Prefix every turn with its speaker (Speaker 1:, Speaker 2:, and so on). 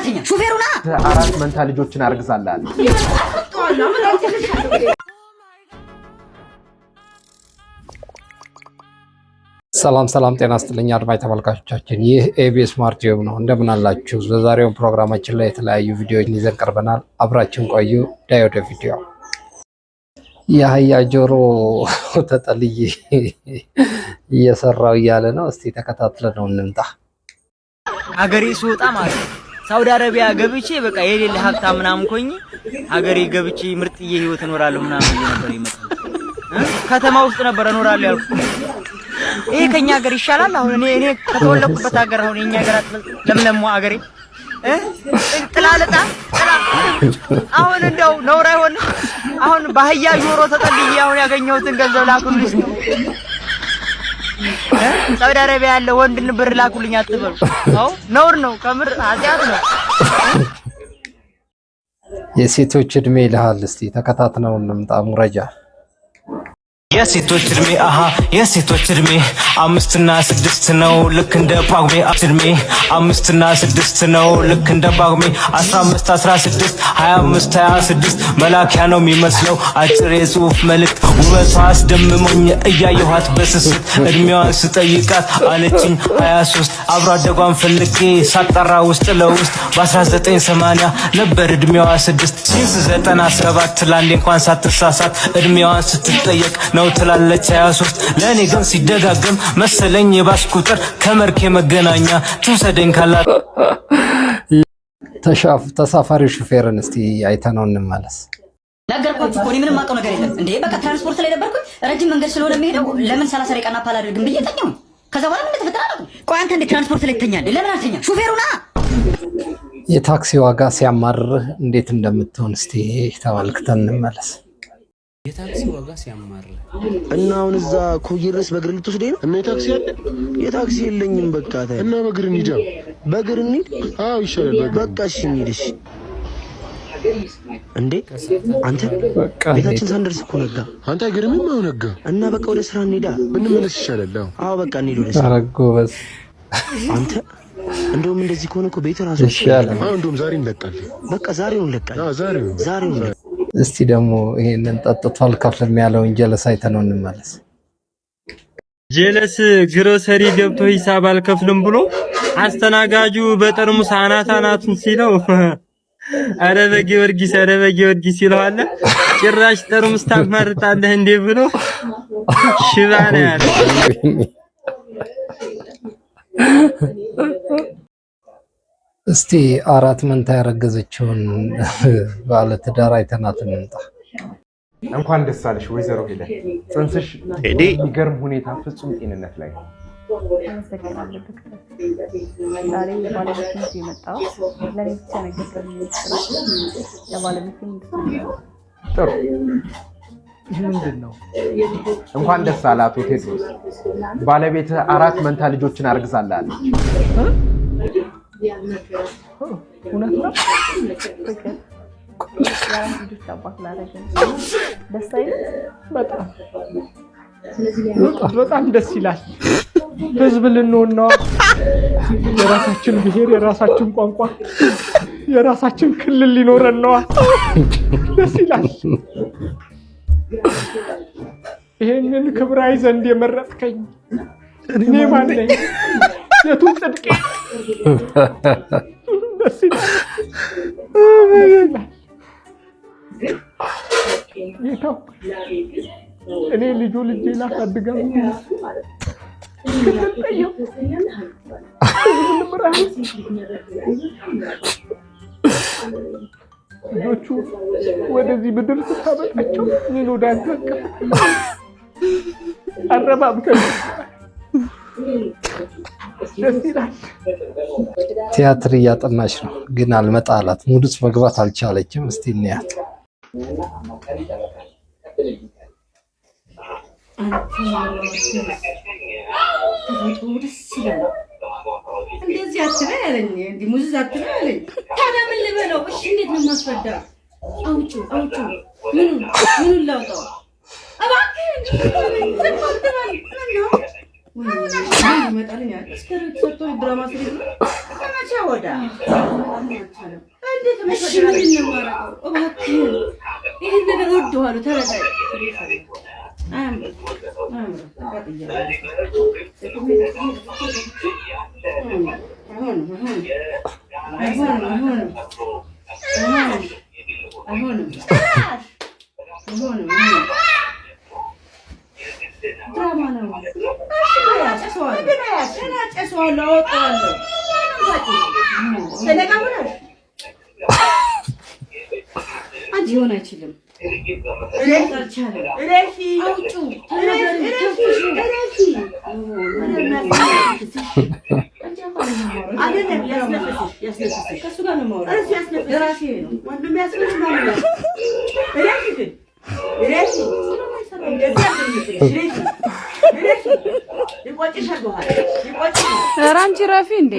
Speaker 1: አልተኛ ሹፌሩና
Speaker 2: አራት መንታ ልጆችን አርግዛለህ ሰላም ጤና ይስጥልኝ አድማጭ ተመልካቾቻችን ይህ ኤቢኤስ ስማርት ቲዩብ ነው እንደምን አላችሁ በዛሬው ፕሮግራማችን ላይ የተለያዩ ቪዲዮዎችን ይዘን ቀርበናል አብራችሁን ቆዩ ዳይወደ ቪዲዮ የአህያ ጆሮ ተጠልዬ እየሰራው እያለ ነው እስቲ ተከታትለን እንምጣ
Speaker 3: ሀገሬ ስወጣ ማለት ሳውዲ አረቢያ ገብቼ በቃ የሌለ ሀብታም ምናምን ኮኝ ሀገሬ ገብቼ ምርጥዬ ህይወት እኖራለሁ ምናምን ነበር ይመጣው ከተማ ውስጥ ነበር እኖራለሁ ያልኩ ይሄ ከኛ ሀገር ይሻላል አሁን እኔ ከተወለድኩበት ሀገር አሁን የኛ ሀገር ለምለሙ ሀገሬ ጥላልጣ አሁን እንደው ነውር አይሆን አሁን ባህያ ጆሮ ተጠልዬ አሁን ያገኘሁትን ገንዘብ ላኩልኝ ሳውዲ አረቢያ ያለ ወንድን ብር ላኩልኝ አትበሉ አው ነውር ነው ከምር ኃጢአት ነው
Speaker 2: የሴቶች እድሜ ይልሃል እስቲ ተከታትነው እንምጣ ሙረጃ
Speaker 4: የሴቶች እድሜ የሴቶች እድሜ 5 እና 6 ነው ልክ እንደ ጳጉሜ እድሜ 5 እና 6 ነው ልክ እንደ ጳጉሜ 15 16 25 26 መላኪያ ነው የሚመስለው አጭር የጽሁፍ መልእክት ውበቷ አስደምሞኝ እያየኋት በስስት እድሜዋን ስጠይቃት አለችኝ 23 አብሮ አደጓን ፈልጌ ሳጣራ ውስጥ ለውስጥ በ1980 ነበር እድሜዋ 6 ሲንስ 97 ላንዴ እንኳን ሳትሳሳት እድሜዋን ስትጠየቅ ነው ትላለች 23 ለኔ ግን ሲደጋገም መሰለኝ የባስ ቁጥር ከመርኬ መገናኛ ትውሰደኝ ካላት
Speaker 2: ተሳፋሪ ሹፌርን እስቲ አይተነው እንመለስ
Speaker 1: ነገርኳችሁ እኮ ምንም ማቀው ነገር የለም እንዴ በቃ ትራንስፖርት ላይ ነበርኩኝ ረጅም መንገድ ስለሆነ የሚሄደው ለምን 30 ደቂቃና ፓል አድርግም ብዬ ተኛው ከዛ በኋላ ምን ተፈጠረ ቆይ አንተ እንደ ትራንስፖርት ላይ ተኛለህ ለምን አልተኛ ሹፌሩና
Speaker 2: የታክሲ ዋጋ ሲያማርህ እንዴት እንደምትሆን እስቲ ተመልክተን እንመለስ
Speaker 5: የታክሲ ዋጋ ሲያማር
Speaker 6: እና አሁን እዛ ኮይርስ በእግር ልትወስደኝ ነው?
Speaker 5: እና የታክሲ አለ?
Speaker 6: የታክሲ የለኝም በቃ ታይ
Speaker 5: እና በእግር እንሂድ።
Speaker 6: በእግር እንሂድ?
Speaker 5: አዎ ይሻላል።
Speaker 6: በቃ እሺ እንሂድ። እሺ እንዴ አንተ ቤታችን ሳንደርስ እኮ ነጋ።
Speaker 5: አንተ አይገርምም? አሁን ነጋ
Speaker 6: እና በቃ ወደ ስራ እንሂዳ።
Speaker 5: ብንመለስ ይሻላል።
Speaker 6: አዎ በቃ እንሂድ ወደ ስራ።
Speaker 2: አረጎበስ
Speaker 6: አንተ እንደውም እንደዚህ ከሆነ እኮ ቤት ራሱ
Speaker 2: ይሻላል።
Speaker 5: አሁን እንደውም ዛሬ እንለቃለን።
Speaker 6: በቃ ዛሬው እንለቃለን።
Speaker 5: አዎ ዛሬው
Speaker 2: እስቲ ደግሞ ይሄንን ጠጥቷል ከፍለም ያለውን ጀለስ አይተነው እንመለስ
Speaker 7: ጀለስ ግሮሰሪ ገብቶ ሂሳብ አልከፍልም ብሎ አስተናጋጁ በጠርሙስ አናቱን ሲለው አረ በጊዮርጊስ ይለዋል ጭራሽ ጠርሙስ ታማርጣለህ እንዴ ብሎ ሽባና ያለ
Speaker 2: እስቲ አራት መንታ ያረገዘችውን ባለ ትዳር አይተናት እንምጣ
Speaker 8: እንኳን ደስ አለሽ ወይዘሮ ሄለ ጽንስሽ የሚገርም ሁኔታ ፍጹም ጤንነት ላይ ነው
Speaker 9: ዛሬ ባለቤቴ የመጣው ለኔ ብቻ ነገር ለባለቤቴ
Speaker 8: ጥሩ ምንድነው እንኳን ደስ አላት ቴድሮስ ባለቤት አራት መንታ ልጆችን አርግዛለች
Speaker 9: እውነት ነው
Speaker 10: በጣም ደስ ይላል ህዝብ ልንሆን ነው የራሳችን ብሔር የራሳችን ቋንቋ የራሳችን ክልል ሊኖረን ነው ደስ ይላል ይሄንን ክብራይ ዘንድ የመረጥከኝ እኔ ማን ነኝ የቱን ጽድቄ ደስ ይላል ጌታው እኔ ልጄን ላሳድገው ልጆቹ ወደዚህ ምድር ስታመጣቸው እኔን ወደ አንተ አረባብከኝ ደስ ይላል
Speaker 2: ቲያትር እያጠናች ነው ግን አልመጣ አላት ሙድስ መግባት አልቻለችም እስቲ እንያት
Speaker 11: እንደዚህ አትበለኝ እንዴ ሙዝ አትበለኝ ታዲያ ምን ልበለው እሺ እንዴት ነው ማስፈዳ አውጩ ምን ላውጣው እባክህ ይመጣልኛል እስከረክ ሰጥቶ ድራማ ሲል ከመቼ ወዳ እንዴት መሸደር ነው እባክህ ይሄን ነገር ወደዋለሁ ተረጋጋ
Speaker 9: ራንቺ ረፊ እንዴ